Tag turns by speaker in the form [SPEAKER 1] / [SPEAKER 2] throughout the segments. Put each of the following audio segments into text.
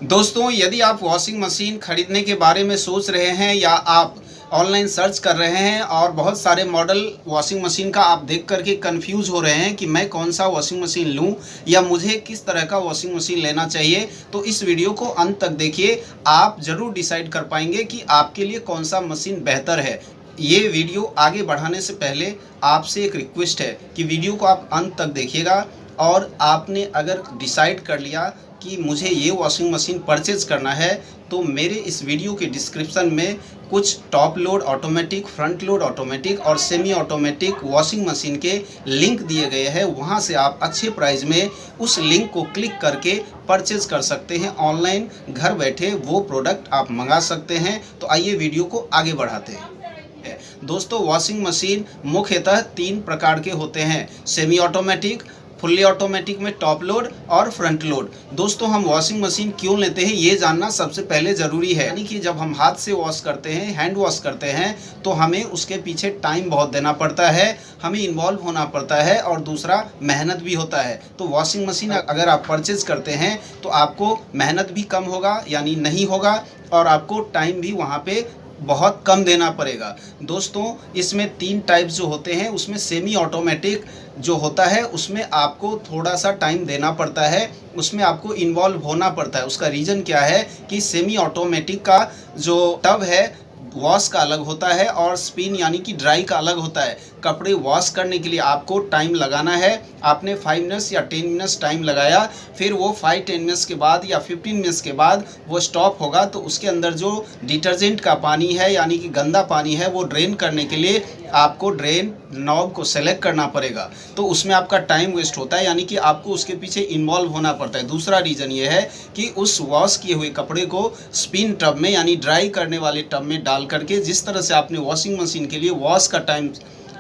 [SPEAKER 1] दोस्तों, यदि आप वॉशिंग मशीन खरीदने के बारे में सोच रहे हैं या आप ऑनलाइन सर्च कर रहे हैं और बहुत सारे मॉडल वॉशिंग मशीन का आप देख करके कंफ्यूज हो रहे हैं कि मैं कौन सा वॉशिंग मशीन लूं या मुझे किस तरह का वॉशिंग मशीन लेना चाहिए, तो इस वीडियो को अंत तक देखिए। आप ज़रूर डिसाइड कर पाएंगे कि आपके लिए कौन सा मशीन बेहतर है। ये वीडियो आगे बढ़ाने से पहले आपसे एक रिक्वेस्ट है कि वीडियो को आप अंत तक देखिएगा और आपने अगर डिसाइड कर लिया कि मुझे ये वॉशिंग मशीन परचेज़ करना है, तो मेरे इस वीडियो के डिस्क्रिप्शन में कुछ top load automatic, front load automatic और सेमी ऑटोमेटिक वॉशिंग मशीन के लिंक दिए गए हैं। वहाँ से आप अच्छे प्राइस में उस लिंक को क्लिक करके परचेज़ कर सकते हैं। ऑनलाइन घर बैठे वो प्रोडक्ट आप मंगा सकते हैं। तो आइए वीडियो को आगे बढ़ाते हैं। दोस्तों, वॉशिंग मशीन मुख्यतः 3 प्रकार के होते हैं: सेमी ऑटोमेटिक, फुल्ली ऑटोमेटिक में टॉप लोड और फ्रंट लोड। दोस्तों, हम वॉशिंग मशीन क्यों लेते हैं ये जानना सबसे पहले ज़रूरी है। यानी कि जब हम हाथ से वॉश करते हैं, हैंड वॉश करते हैं, तो हमें उसके पीछे टाइम बहुत देना पड़ता है, हमें इन्वॉल्व होना पड़ता है और दूसरा मेहनत भी होता है। तो वॉशिंग मशीन अगर आप परचेज़ करते हैं तो आपको मेहनत भी कम होगा, यानी नहीं होगा, और आपको टाइम भी वहाँ पे बहुत कम देना पड़ेगा। दोस्तों, इसमें 3 टाइप्स जो होते हैं, उसमें सेमी ऑटोमेटिक जो होता है उसमें आपको थोड़ा सा टाइम देना पड़ता है, उसमें आपको इन्वॉल्व होना पड़ता है। उसका रीज़न क्या है कि सेमी ऑटोमेटिक का जो टब है वॉश का अलग होता है और स्पिन यानी कि ड्राई का अलग होता है। कपड़े वॉश करने के लिए आपको टाइम लगाना है। आपने 5 मिनट्स या 10 मिनट्स टाइम लगाया, फिर वो 5-10 मिनट्स के बाद या 15 मिनट्स के बाद वो स्टॉप होगा, तो उसके अंदर जो डिटर्जेंट का पानी है यानी कि गंदा पानी है वो ड्रेन करने के लिए आपको ड्रेन नॉब को सेलेक्ट करना पड़ेगा। तो उसमें आपका टाइम वेस्ट होता है, यानी कि आपको उसके पीछे इन्वॉल्व होना पड़ता है। दूसरा रीज़न ये है कि उस वॉश किए हुए कपड़े को स्पिन टब में यानी ड्राई करने वाले टब में डाल करके जिस तरह से आपने वॉशिंग मशीन के लिए वॉश का टाइम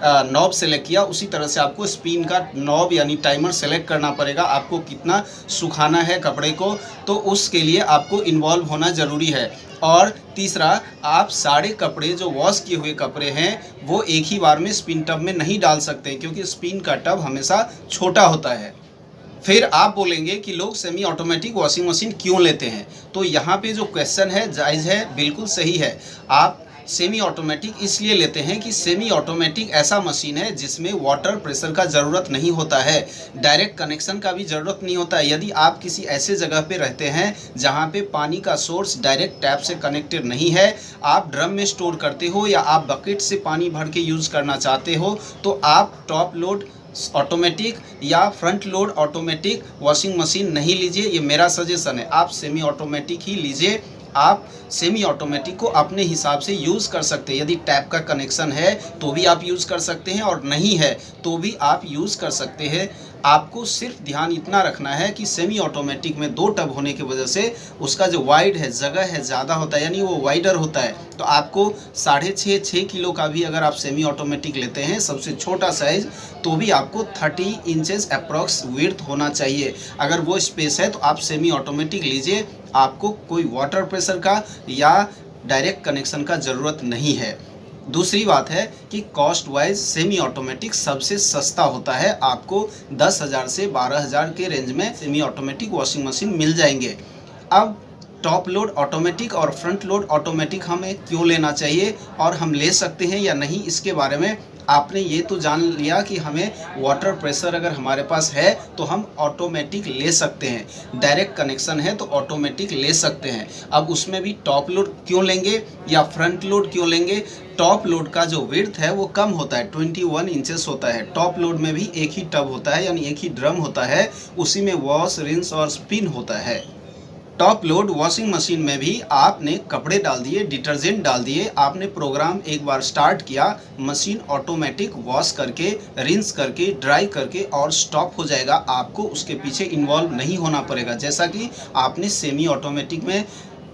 [SPEAKER 1] नॉब सेलेक्ट किया, उसी तरह से आपको स्पिन का नॉब यानी टाइमर सेलेक्ट करना पड़ेगा। आपको कितना सुखाना है कपड़े को, तो उसके लिए आपको इन्वॉल्व होना ज़रूरी है। और तीसरा, आप सारे कपड़े जो वॉश किए हुए कपड़े हैं वो एक ही बार में स्पिन टब में नहीं डाल सकते, क्योंकि स्पिन का टब हमेशा छोटा होता है। फिर आप बोलेंगे कि लोग सेमी ऑटोमेटिक वॉशिंग मशीन क्यों लेते हैं, तो यहाँ पे जो क्वेश्चन है जायज़ है, बिल्कुल सही है। आप सेमी ऑटोमेटिक इसलिए लेते हैं कि सेमी ऑटोमेटिक ऐसा मशीन है जिसमें वाटर प्रेशर का ज़रूरत नहीं होता है, डायरेक्ट कनेक्शन का भी ज़रूरत नहीं होता है। यदि आप किसी ऐसे जगह पे रहते हैं जहाँ पे पानी का सोर्स डायरेक्ट टैप से कनेक्टेड नहीं है, आप ड्रम में स्टोर करते हो या आप बकेट से पानी भर के यूज़ करना चाहते हो, तो आप टॉप लोड ऑटोमेटिक या front load automatic washing machine नहीं लीजिए। ये मेरा सजेशन है, आप सेमी ऑटोमेटिक ही लीजिए। आप सेमी ऑटोमेटिक को अपने हिसाब से यूज़ कर सकते हैं। यदि टैप का कनेक्शन है तो भी आप यूज़ कर सकते हैं और नहीं है तो भी आप यूज़ कर सकते हैं। आपको सिर्फ ध्यान इतना रखना है कि सेमी ऑटोमेटिक में 2 टब होने की वजह से उसका जो वाइड है, जगह है, ज़्यादा होता है, यानी वो वाइडर होता है। तो आपको 6.5 किलो का भी अगर आप सेमी ऑटोमेटिक लेते हैं सबसे छोटा साइज़, तो भी आपको 30 इंचेस अप्रॉक्स विड्थ होना चाहिए। अगर वो स्पेस है तो आप सेमी ऑटोमेटिक लीजिए, आपको कोई वाटर प्रेशर का या डायरेक्ट कनेक्शन का ज़रूरत नहीं है। दूसरी बात है कि कॉस्ट वाइज सेमी ऑटोमेटिक सबसे सस्ता होता है। आपको 10,000 से 12,000 के रेंज में सेमी ऑटोमेटिक वॉशिंग मशीन मिल जाएंगे। अब टॉप लोड ऑटोमेटिक और फ्रंट लोड ऑटोमेटिक हमें क्यों लेना चाहिए और हम ले सकते हैं या नहीं, इसके बारे में आपने ये तो जान लिया कि हमें वाटर प्रेशर अगर हमारे पास है तो हम ऑटोमेटिक ले सकते हैं, डायरेक्ट कनेक्शन है तो ऑटोमेटिक ले सकते हैं। अब उसमें भी टॉप लोड क्यों लेंगे या फ्रंट लोड क्यों लेंगे? टॉप लोड का जो विड्थ है वो कम होता है, 21 इंचेस होता है। टॉप लोड में भी एक ही टब होता है, यानी एक ही ड्रम होता है, उसी में वॉश, रिंस और स्पिन होता है। टॉप लोड वॉशिंग मशीन में भी आपने कपड़े डाल दिए, डिटर्जेंट डाल दिए, आपने प्रोग्राम एक बार स्टार्ट किया, मशीन ऑटोमेटिक वॉश करके, रिंस करके, ड्राई करके और स्टॉप हो जाएगा। आपको उसके पीछे इन्वॉल्व नहीं होना पड़ेगा। जैसा कि आपने सेमी ऑटोमेटिक में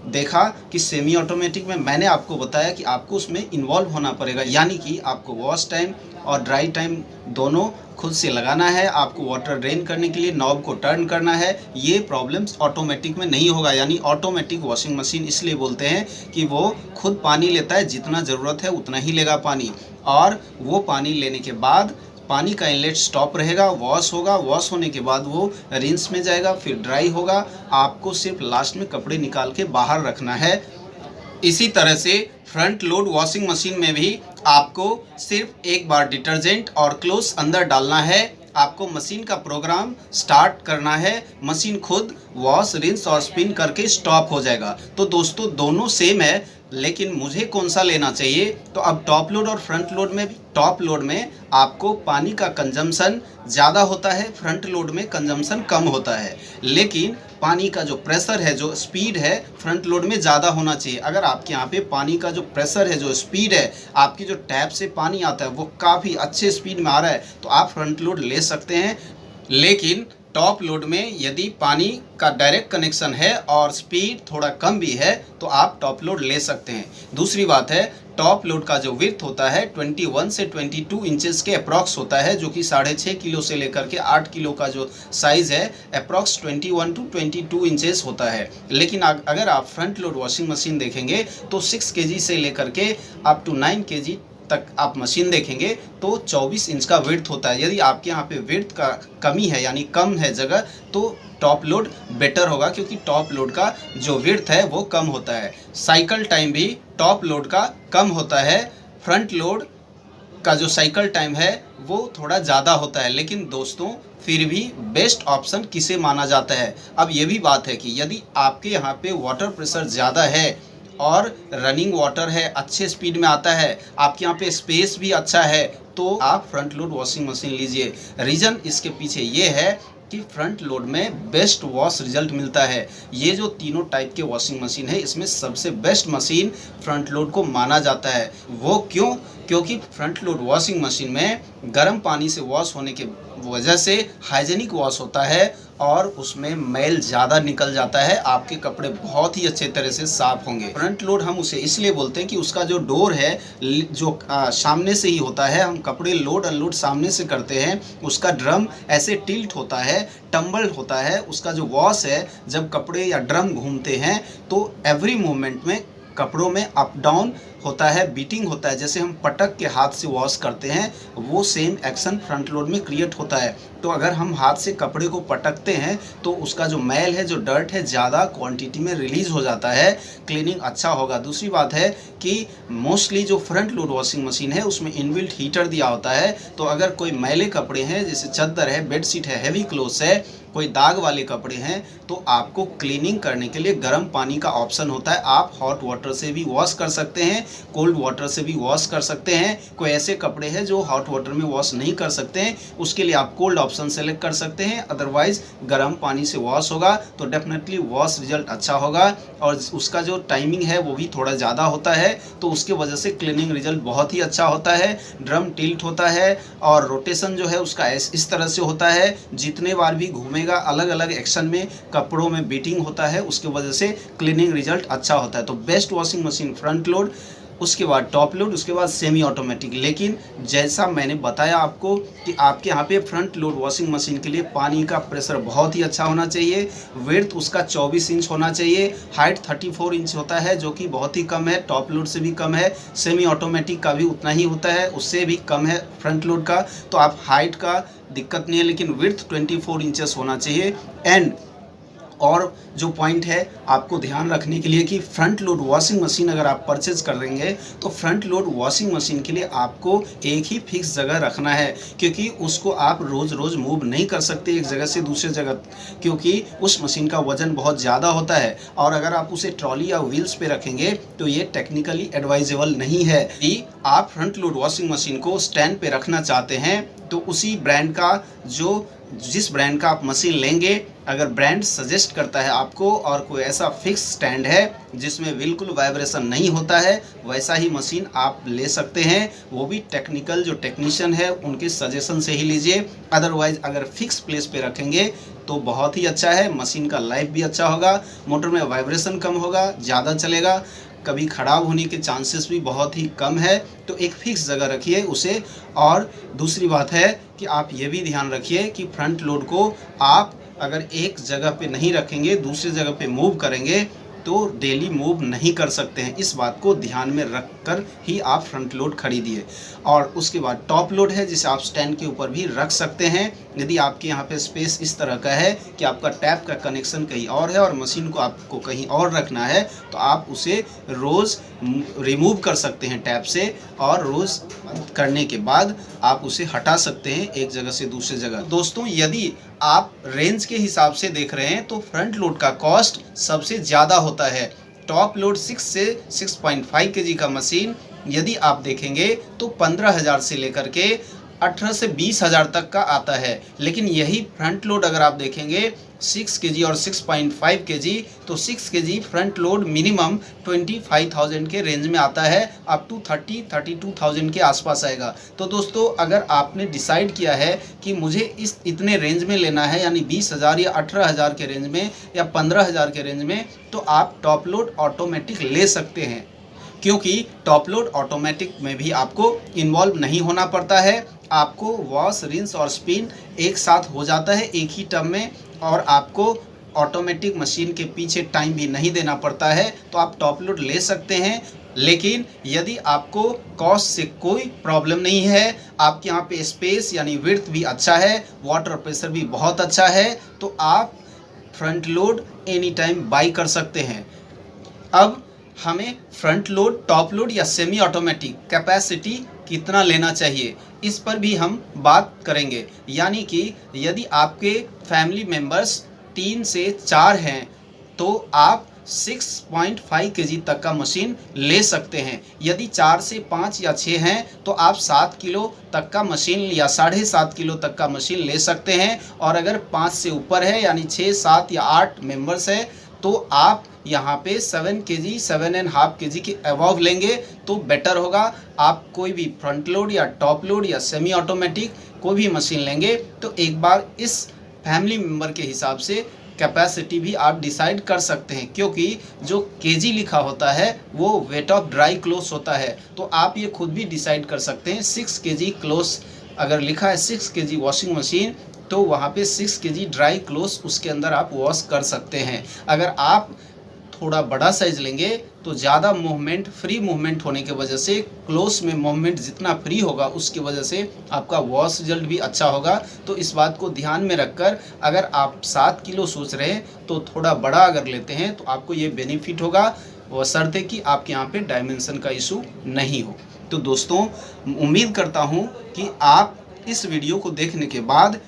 [SPEAKER 1] देखा कि सेमी ऑटोमेटिक में मैंने आपको बताया कि आपको उसमें इन्वॉल्व होना पड़ेगा, यानी कि आपको वॉश टाइम और ड्राई टाइम दोनों खुद से लगाना है, आपको वाटर ड्रेन करने के लिए नॉब को टर्न करना है। ये प्रॉब्लम्स ऑटोमेटिक में नहीं होगा। यानी ऑटोमेटिक वॉशिंग मशीन इसलिए बोलते हैं कि वो खुद पानी लेता है, जितना ज़रूरत है उतना ही लेगा पानी, और वो पानी लेने के बाद पानी का इनलेट स्टॉप रहेगा, वॉश होगा, वॉश होने के बाद वो रिंस में जाएगा, फिर ड्राई होगा। आपको सिर्फ लास्ट में कपड़े निकाल के बाहर रखना है। इसी तरह से फ्रंट लोड वॉशिंग मशीन में भी आपको सिर्फ एक बार डिटर्जेंट और क्लोथ्स अंदर डालना है। आपको मशीन का प्रोग्राम स्टार्ट करना है, मशीन खुद वॉश, रिंस और स्पिन करके स्टॉप हो जाएगा। तो दोस्तों दोनों सेम है, लेकिन मुझे कौन सा लेना चाहिए? तो अब टॉप लोड और फ्रंट लोड में भी, टॉप लोड में आपको पानी का कंजम्पशन ज़्यादा होता है, फ्रंट लोड में कंजम्पशन कम होता है। लेकिन पानी का जो प्रेशर है, जो स्पीड है, फ्रंट लोड में ज़्यादा होना चाहिए। अगर आपके यहाँ पे पानी का जो प्रेशर है, जो स्पीड है, आपकी जो टैप से पानी आता है वो काफ़ी अच्छे स्पीड में आ रहा है, तो आप फ्रंट लोड ले सकते हैं। लेकिन टॉप लोड में यदि पानी का डायरेक्ट कनेक्शन है और स्पीड थोड़ा कम भी है तो आप टॉप लोड ले सकते हैं। दूसरी बात है, टॉप लोड का जो विड्थ होता है 21 से 22 इंचेस के अप्रॉक्स होता है, जो कि 6.5 किलो से लेकर के 8 किलो का जो साइज़ है अप्रॉक्स 21 टू 22 इंचेस होता है। लेकिन अगर आप फ्रंट लोड वॉशिंग मशीन देखेंगे तो 6 केजी से लेकर के अप टू 9 केजी तक आप मशीन देखेंगे तो 24 इंच का विड्थ होता है। यदि आपके यहाँ पे विड्थ का कमी है, यानी कम है जगह, तो टॉप लोड बेटर होगा, क्योंकि टॉप लोड का जो विड्थ है वो कम होता है। साइकिल टाइम भी टॉप लोड का कम होता है, फ्रंट लोड का जो साइकिल टाइम है वो थोड़ा ज़्यादा होता है। लेकिन दोस्तों फिर भी बेस्ट ऑप्शन किसे माना जाता है? अब ये भी बात है कि यदि आपके यहाँ पे वाटर प्रेशर ज़्यादा है और रनिंग वाटर है, अच्छे स्पीड में आता है, आपके यहाँ पे स्पेस भी अच्छा है, तो आप फ्रंट लोड वॉशिंग मशीन लीजिए। रीज़न इसके पीछे ये है कि फ्रंट लोड में बेस्ट वॉश रिजल्ट मिलता है। ये जो तीनों टाइप के वॉशिंग मशीन है, इसमें सबसे बेस्ट मशीन फ्रंट लोड को माना जाता है। वो क्यों? क्योंकि फ्रंट लोड वॉशिंग मशीन में गर्म पानी से वॉश होने के वजह से हाइजेनिक वॉश होता है और उसमें मैल ज़्यादा निकल जाता है, आपके कपड़े बहुत ही अच्छे तरह से साफ होंगे। फ्रंट लोड हम उसे इसलिए बोलते हैं कि उसका जो डोर है, जो सामने से ही होता है, हम कपड़े लोड अनलोड सामने से करते हैं, उसका ड्रम ऐसे टिल्ट होता है, टम्बल होता है। उसका जो वॉश है, जब कपड़े या ड्रम घूमते हैं तो एवरी मोमेंट में कपड़ों में अप डाउन होता है, बीटिंग होता है। जैसे हम पटक के हाथ से वॉश करते हैं, वो सेम एक्शन फ्रंट लोड में क्रिएट होता है। तो अगर हम हाथ से कपड़े को पटकते हैं तो उसका जो मैल है, जो डर्ट है, ज़्यादा क्वांटिटी में रिलीज़ हो जाता है, क्लीनिंग अच्छा होगा। दूसरी बात है कि मोस्टली जो फ्रंट लोड वॉशिंग मशीन है उसमें इनबिल्ट हीटर दिया होता है, तो अगर कोई मैले कपड़े हैं, जैसे चादर है, बेडशीट है, हैवी क्लोथ्स है, कोई दाग वाले कपड़े हैं, तो आपको क्लीनिंग करने के लिए गर्म पानी का ऑप्शन होता है। आप हॉट वाटर से भी वॉश कर सकते हैं, कोल्ड वाटर से भी वॉश कर सकते हैं। कोई ऐसे कपड़े हैं जो हॉट वाटर में वॉश नहीं कर सकते हैं, उसके लिए आप कोल्ड ऑप्शन सेलेक्ट कर सकते हैं। अदरवाइज गर्म पानी से वॉश होगा तो डेफिनेटली वॉश रिजल्ट अच्छा होगा, और उसका जो टाइमिंग है वो भी थोड़ा ज़्यादा होता है, तो उसके वजह से क्लीनिंग रिजल्ट बहुत ही अच्छा होता है। ड्रम टिल्ट होता है और रोटेशन जो है उसका इस तरह से होता है, जितने बार भी घूमेगा अलग अलग एक्शन में कपड़ों में बीटिंग होता है, उसके वजह से क्लीनिंग रिजल्ट अच्छा होता है। तो best washing machine front load, उसके बाद टॉप लोड, उसके बाद सेमी ऑटोमेटिक। लेकिन जैसा मैंने बताया आपको कि आपके यहाँ पे फ्रंट लोड वॉशिंग मशीन के लिए पानी का प्रेशर बहुत ही अच्छा होना चाहिए, विड्थ उसका 24 इंच होना चाहिए, हाइट 34 इंच होता है, जो कि बहुत ही कम है, टॉप लोड से भी कम है। सेमी ऑटोमेटिक का भी उतना ही होता है, उससे भी कम है फ्रंट लोड का। तो आप हाइट का दिक्कत नहीं है, लेकिन विड्थ 24 इंचेस होना चाहिए। एंड और जो पॉइंट है आपको ध्यान रखने के लिए कि फ्रंट लोड वॉशिंग मशीन अगर आप परचेज करेंगे तो फ्रंट लोड वॉशिंग मशीन के लिए आपको एक ही फिक्स जगह रखना है, क्योंकि उसको आप रोज़ रोज़ मूव नहीं कर सकते एक जगह से दूसरी जगह, क्योंकि उस मशीन का वजन बहुत ज़्यादा होता है। और अगर आप उसे ट्रॉली या व्हील्स पे रखेंगे तो ये टेक्निकली एडवाइजेबल नहीं है। कि आप फ्रंट लोड वॉशिंग मशीन को स्टैंड पे रखना चाहते हैं तो उसी ब्रांड का, जिस ब्रांड का आप मशीन लेंगे, अगर ब्रांड सजेस्ट करता है आपको और कोई ऐसा फिक्स स्टैंड है जिसमें बिल्कुल वाइब्रेशन नहीं होता है, वैसा ही मशीन आप ले सकते हैं। वो भी टेक्निकल जो टेक्नीशियन है उनके सजेशन से ही लीजिए। अदरवाइज अगर फिक्स प्लेस पे रखेंगे तो बहुत ही अच्छा है, मशीन का लाइफ भी अच्छा होगा, मोटर में वाइब्रेशन कम होगा, ज़्यादा चलेगा, कभी ख़राब होने के चांसेस भी बहुत ही कम है। तो एक फिक्स जगह रखिए उसे। और दूसरी बात है कि आप ये भी ध्यान रखिए कि फ्रंट लोड को आप अगर एक जगह पे नहीं रखेंगे, दूसरी जगह पे मूव करेंगे तो डेली मूव नहीं कर सकते हैं। इस बात को ध्यान में रख कर ही आप फ्रंट लोड खरीदिए। और उसके बाद टॉप लोड है, जिसे आप स्टैंड के ऊपर भी रख सकते हैं। यदि आपके यहाँ पे स्पेस इस तरह का है कि आपका टैप का कनेक्शन कहीं और है और मशीन को आपको कहीं और रखना है, तो आप उसे रोज़ रिमूव कर सकते हैं टैप से, और रोज़ करने के बाद आप उसे हटा सकते हैं एक जगह से दूसरी जगह। दोस्तों, यदि आप रेंज के हिसाब से देख रहे हैं तो फ्रंट लोड का कॉस्ट सबसे ज़्यादा होता है। टॉप लोड 6 से 6.5 केजी का मशीन यदि आप देखेंगे तो 15,000 से लेकर के 18 से 20,000 तक का आता है। लेकिन यही फ्रंट लोड अगर आप देखेंगे 6 केजी और 6.5 केजी, तो 6 केजी फ्रंट लोड मिनिमम 25,000 के रेंज में आता है, अप टू 32,000 के आसपास आएगा। तो दोस्तों, अगर आपने डिसाइड किया है कि मुझे इस इतने रेंज में लेना है, यानी 20,000 या 18,000 के रेंज में या 15,000 के रेंज में, तो आप टॉप लोड ऑटोमेटिक ले सकते हैं। क्योंकि टॉप लोड ऑटोमेटिक में भी आपको इन्वॉल्व नहीं होना पड़ता है। आपको वॉश, रिंस और स्पिन एक साथ हो जाता है एक ही टब में, और आपको ऑटोमेटिक मशीन के पीछे टाइम भी नहीं देना पड़ता है। तो आप टॉप लोड ले सकते हैं। लेकिन यदि आपको कॉस्ट से कोई प्रॉब्लम नहीं है, आपके यहाँ पे स्पेस यानी विड्थ भी अच्छा है, वाटर प्रेशर भी बहुत अच्छा है, तो आप front load any time by कर सकते हैं। अब हमें फ्रंट लोड, टॉप लोड या सेमी ऑटोमेटिक कैपेसिटी कितना लेना चाहिए, इस पर भी हम बात करेंगे। यानी कि यदि आपके फैमिली मेंबर्स 3 से 4 हैं तो आप 6.5 केजी तक का मशीन ले सकते हैं। यदि 4 से 5 या 6 हैं तो आप 7 किलो तक का मशीन या 7.5 किलो तक का मशीन ले सकते हैं। और अगर 5 से ऊपर है, यानी 6, 7 या 8 मेंबर्स है, तो आप यहाँ पे 7 केजी, 7.5 केजी के अबव लेंगे तो बेटर होगा। आप कोई भी फ्रंट लोड या टॉप लोड या सेमी ऑटोमेटिक कोई भी मशीन लेंगे तो एक बार इस फैमिली मेम्बर के हिसाब से कैपेसिटी भी आप डिसाइड कर सकते हैं। क्योंकि जो केजी लिखा होता है वो वेट ऑफ ड्राई क्लोथ्स होता है, तो आप ये खुद भी डिसाइड कर सकते हैं। 6 केजी क्लोथ्स अगर लिखा है, 6 केजी वॉशिंग मशीन, तो वहाँ पे 6 केजी ड्राई क्लोथ्स उसके अंदर आप वॉश कर सकते हैं। अगर आप थोड़ा बड़ा साइज लेंगे तो ज़्यादा मूवमेंट, फ्री मूवमेंट होने की वजह से, क्लोथ्स में मूवमेंट जितना फ्री होगा उसकी वजह से आपका वॉश रिजल्ट भी अच्छा होगा। तो इस बात को ध्यान में रखकर अगर आप 7 किलो सोच रहे हैं तो थोड़ा बड़ा अगर लेते हैं तो आपको ये बेनिफिट होगा, बशर्ते कि आपके यहाँ पे डायमेंशन का इशू नहीं हो। तो दोस्तों, उम्मीद करता हूँ कि आप इस वीडियो को देखने के बाद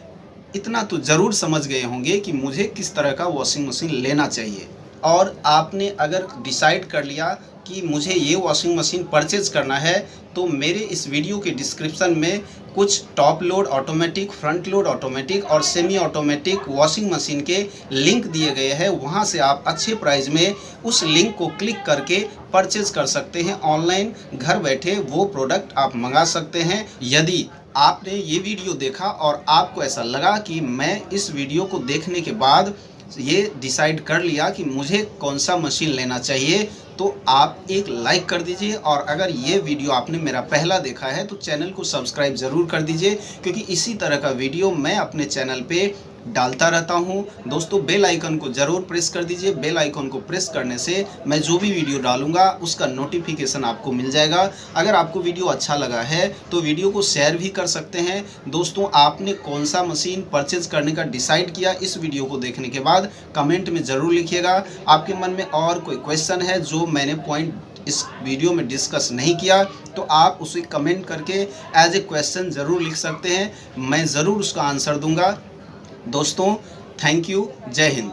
[SPEAKER 1] इतना तो ज़रूर समझ गए होंगे कि मुझे किस तरह का वॉशिंग मशीन लेना चाहिए। और आपने अगर डिसाइड कर लिया कि मुझे ये वॉशिंग मशीन परचेज करना है, तो मेरे इस वीडियो के डिस्क्रिप्शन में कुछ top load automatic, front load automatic और सेमी ऑटोमेटिक वॉशिंग मशीन के लिंक दिए गए हैं। वहाँ से आप अच्छे प्राइस में उस लिंक को क्लिक करके परचेज कर सकते हैं। ऑनलाइन घर बैठे वो प्रोडक्ट आप मंगा सकते हैं। यदि आपने ये वीडियो देखा और आपको ऐसा लगा कि मैं इस वीडियो को देखने के बाद ये डिसाइड कर लिया कि मुझे कौन सा मशीन लेना चाहिए, तो आप एक लाइक कर दीजिए। और अगर ये वीडियो आपने मेरा पहला देखा है तो चैनल को सब्सक्राइब ज़रूर कर दीजिए, क्योंकि इसी तरह का वीडियो मैं अपने चैनल पे डालता रहता हूँ। दोस्तों, बेल आइकन को ज़रूर प्रेस कर दीजिए। बेल आइकन को प्रेस करने से मैं जो भी वीडियो डालूंगा उसका नोटिफिकेशन आपको मिल जाएगा। अगर आपको वीडियो अच्छा लगा है तो वीडियो को शेयर भी कर सकते हैं। दोस्तों, आपने कौन सा मशीन परचेज करने का डिसाइड किया, इस वीडियो को देखने के बाद कमेंट में ज़रूर लिखिएगा। आपके मन में और कोई क्वेश्चन है जो मैंने पॉइंट इस वीडियो में डिस्कस नहीं किया, तो आप उसे कमेंट करके एज ए क्वेश्चन ज़रूर लिख सकते हैं। मैं ज़रूर उसका आंसर दूंगा। दोस्तों, थैंक यू। जय हिंद।